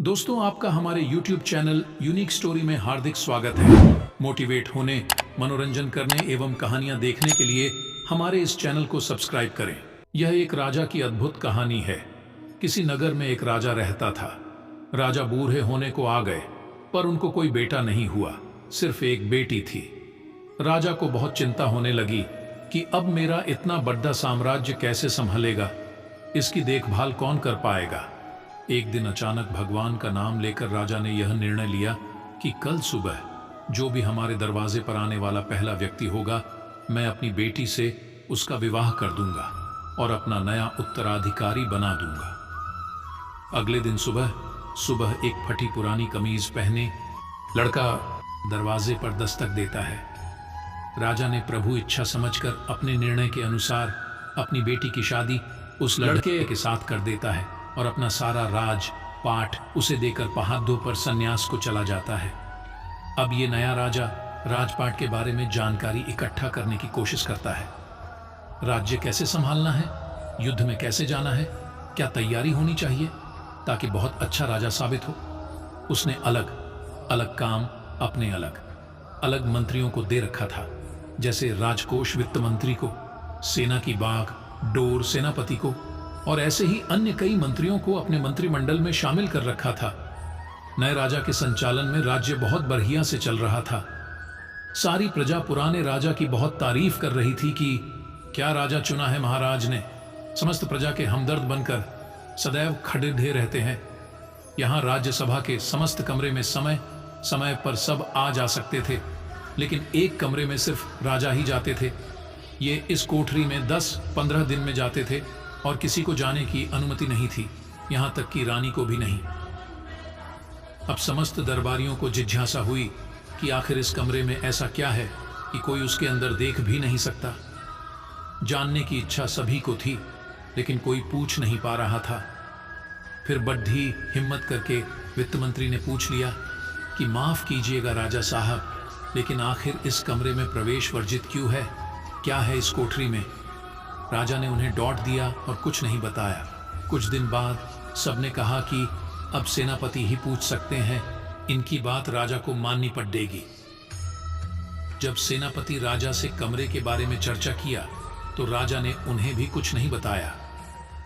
दोस्तों, आपका हमारे YouTube चैनल यूनिक स्टोरी में हार्दिक स्वागत है। मोटिवेट होने, मनोरंजन करने एवं कहानियां देखने के लिए हमारे इस चैनल को सब्सक्राइब करें। यह एक राजा की अद्भुत कहानी है। किसी नगर में एक राजा रहता था। राजा बूढ़े होने को आ गए, पर उनको कोई बेटा नहीं हुआ, सिर्फ एक बेटी थी। राजा को बहुत चिंता होने लगी कि अब मेरा इतना बड़ा साम्राज्य कैसे संभलेगा, इसकी देखभाल कौन कर पाएगा। एक दिन अचानक भगवान का नाम लेकर राजा ने यह निर्णय लिया कि कल सुबह जो भी हमारे दरवाजे पर आने वाला पहला व्यक्ति होगा, मैं अपनी बेटी से उसका विवाह कर दूंगा और अपना नया उत्तराधिकारी बना दूंगा। अगले दिन सुबह सुबह एक फटी पुरानी कमीज पहने लड़का दरवाजे पर दस्तक देता है। राजा ने प्रभु इच्छा समझकर अपने निर्णय के अनुसार अपनी बेटी की शादी उस लड़के के साथ कर देता है और अपना सारा राज पाठ उसे देकर पहाड़ों पर सन्यास को चला जाता है। अब ये नया राजा राजपाट के बारे में जानकारी इकट्ठा करने की कोशिश करता है। राज्य कैसे संभालना है, युद्ध में कैसे जाना है, क्या तैयारी होनी चाहिए ताकि बहुत अच्छा राजा साबित हो। उसने अलग अलग काम अपने अलग अलग मंत्रियों को दे रखा था, जैसे राजकोष वित्त मंत्री को, सेना की बाग डोर सेनापति को, और ऐसे ही अन्य कई मंत्रियों को अपने मंत्रिमंडल में शामिल कर रखा था। नए राजा के संचालन में राज्य बहुत बढ़िया से चल रहा था। सारी प्रजा पुराने राजा की बहुत तारीफ कर रही थी कि क्या राजा चुना है महाराज ने। समस्त प्रजा के हमदर्द बनकर सदैव खड़े रहते हैं। यहाँ राज्यसभा के समस्त कमरे में समय समय पर सब आ जा सकते थे, लेकिन एक कमरे में सिर्फ राजा ही जाते थे। ये इस कोठरी में 10-15 दिन में जाते थे और किसी को जाने की अनुमति नहीं थी, यहाँ तक कि रानी को भी नहीं। अब समस्त दरबारियों को जिज्ञासा हुई कि आखिर इस कमरे में ऐसा क्या है कि कोई उसके अंदर देख भी नहीं सकता। जानने की इच्छा सभी को थी, लेकिन कोई पूछ नहीं पा रहा था। फिर बड़ी हिम्मत करके वित्त मंत्री ने पूछ लिया कि माफ कीजिएगा राजा साहब, लेकिन आखिर इस कमरे में प्रवेश वर्जित क्यों है, क्या है इस कोठरी में। राजा ने उन्हें डॉट दिया और कुछ नहीं बताया। कुछ दिन बाद सबने कहा कि अब सेनापति ही पूछ सकते हैं, इनकी बात राजा को माननी पड़ेगी। जब सेनापति राजा से कमरे के बारे में चर्चा किया तो राजा ने उन्हें भी कुछ नहीं बताया।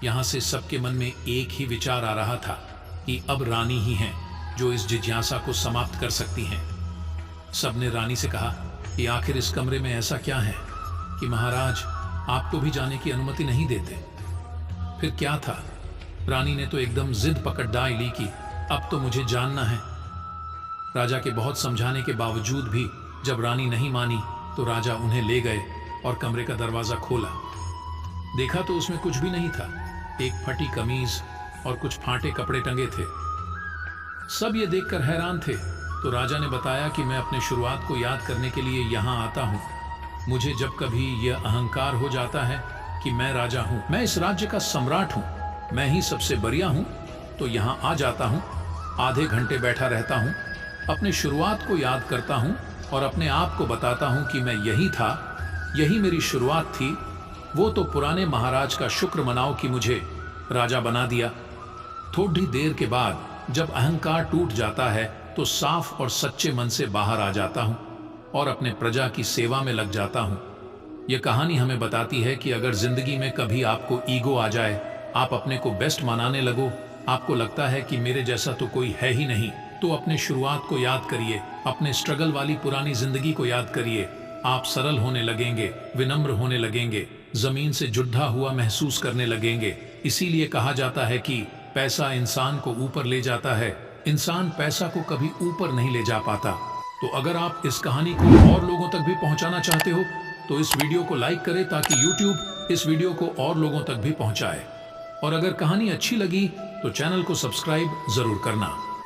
यहाँ से सबके मन में एक ही विचार आ रहा था कि अब रानी ही हैं जो इस जिज्ञासा को समाप्त कर सकती हैं। सबने रानी से कहा कि आखिर इस कमरे में ऐसा क्या है कि महाराज आपको भी जाने की अनुमति नहीं देते। फिर क्या था, रानी ने तो एकदम जिद पकड़ डाली ली कि अब तो मुझे जानना है। राजा के बहुत समझाने के बावजूद भी जब रानी नहीं मानी तो राजा उन्हें ले गए और कमरे का दरवाजा खोला। देखा तो उसमें कुछ भी नहीं था, एक फटी कमीज और कुछ फाटे कपड़े टंगे थे। सब ये देखकर हैरान थे। तो राजा ने बताया कि मैं अपने शुरुआत को याद करने के लिए यहाँ आता हूँ। मुझे जब कभी यह अहंकार हो जाता है कि मैं राजा हूँ, मैं इस राज्य का सम्राट हूँ, मैं ही सबसे बढ़िया हूँ, तो यहाँ आ जाता हूँ, आधे घंटे बैठा रहता हूँ, अपने शुरुआत को याद करता हूँ और अपने आप को बताता हूँ कि मैं यही था, यही मेरी शुरुआत थी। वो तो पुराने महाराज का शुक्र मनाओ कि मुझे राजा बना दिया। थोड़ी देर के बाद जब अहंकार टूट जाता है तो साफ और सच्चे मन से बाहर आ जाता हूँ और अपने प्रजा की सेवा में लग जाता हूँ। यह कहानी हमें बताती है कि अगर जिंदगी में कभी आपको ईगो आ जाए, आप अपने को बेस्ट मनाने लगो, आपको लगता है कि मेरे जैसा तो कोई है ही नहीं, तो अपने शुरुआत को याद करिए, अपने स्ट्रगल वाली पुरानी जिंदगी को याद करिए। आप सरल होने लगेंगे, विनम्र होने लगेंगे, जमीन से जुड़ा हुआ महसूस करने लगेंगे। इसीलिए कहा जाता है कि पैसा इंसान को ऊपर ले जाता है, इंसान पैसा को कभी ऊपर नहीं ले जा पाता। तो अगर आप इस कहानी को और लोगों तक भी पहुंचाना चाहते हो तो इस वीडियो को लाइक करें ताकि YouTube इस वीडियो को और लोगों तक भी पहुंचाए। और अगर कहानी अच्छी लगी तो चैनल को सब्सक्राइब जरूर करना।